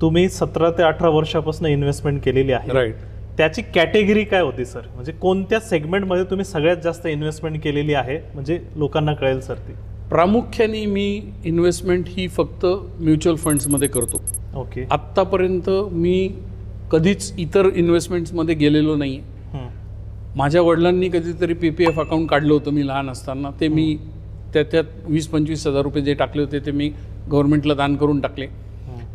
तुम्ही 17 ते 18 वर्षापासून इन्व्हेस्टमेंट केलेली आहे. राईट. त्याची कॅटेगरी काय होती सर? म्हणजे कोणत्या सेगमेंटमध्ये तुम्ही सगळ्यात जास्त इन्व्हेस्टमेंट केलेली आहे, म्हणजे लोकांना कळेल सर ती. प्रामुख्याने मी इन्व्हेस्टमेंट ही फक्त म्युच्युअल फंड्समध्ये करतो. ओके. आत्तापर्यंत मी कधीच इतर इन्व्हेस्टमेंट्समध्ये गेलेलो नाही आहे. माझ्या वडिलांनी कधीतरी PPF अकाउंट काढलं होतं मी लहान असताना. ते मी त्यात 20-25 हजार रुपये जे टाकले होते ते मी गव्हर्नमेंटला दान करून टाकले.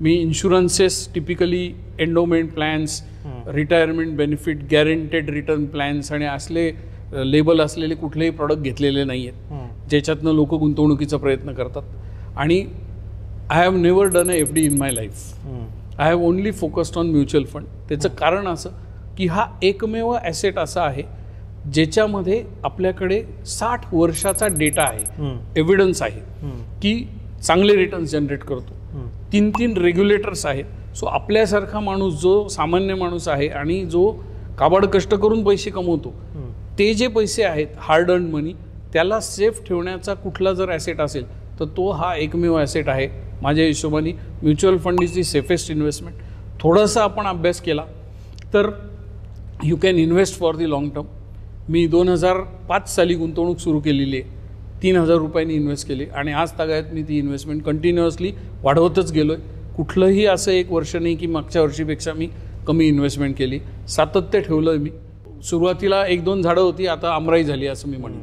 मी insurances, typically endowment plans, retirement benefit, guaranteed return plans आणि असले लेबल असलेले कुठलेही प्रॉडक्ट घेतलेले नाही आहेत ज्याच्यातनं लोक गुंतवणुकीचा प्रयत्न करतात. आणि I have never done a FD in my life. I have only focused on mutual fund. त्याचं कारण असं की हा एकमेव ॲसेट असा आहे ज्याच्यामध्ये आपल्याकडे 60 वर्षाचा डेटा आहे, एव्हिडन्स आहे की चांगले रिटर्न्स जनरेट करतो. 3 रेग्युलेटर्स आहेत. सो आपल्यासारखा माणूस, जो सामान्य माणूस आहे आणि जो काबाड कष्ट करून पैसे कमवतो, ते जे पैसे आहेत हार्ड अर्न मनी, त्याला सेफ ठेवण्याचा कुठला जर ॲसेट असेल तर तो हा एकमेव ॲसेट आहे. माझ्या हिशोबाने mutual fund is the safest investment. थोडासा आपण अभ्यास केला तर you can invest for the long term. मी 2005 साली गुंतवणूक सुरू केलेली आहे. 3,000 रुपयांनी इन्व्हेस्ट केली आणि आज तागायत मी ती इन्व्हेस्टमेंट कंटिन्युअसली वाढवतच गेलो आहे. कुठलंही असं एक वर्ष नाही की मागच्या वर्षीपेक्षा मी कमी इन्व्हेस्टमेंट केली. सातत्य ठेवलं आहे मी. सुरुवातीला 1-2 झाडं होती, आता आमराई झाली असं मी म्हणेन.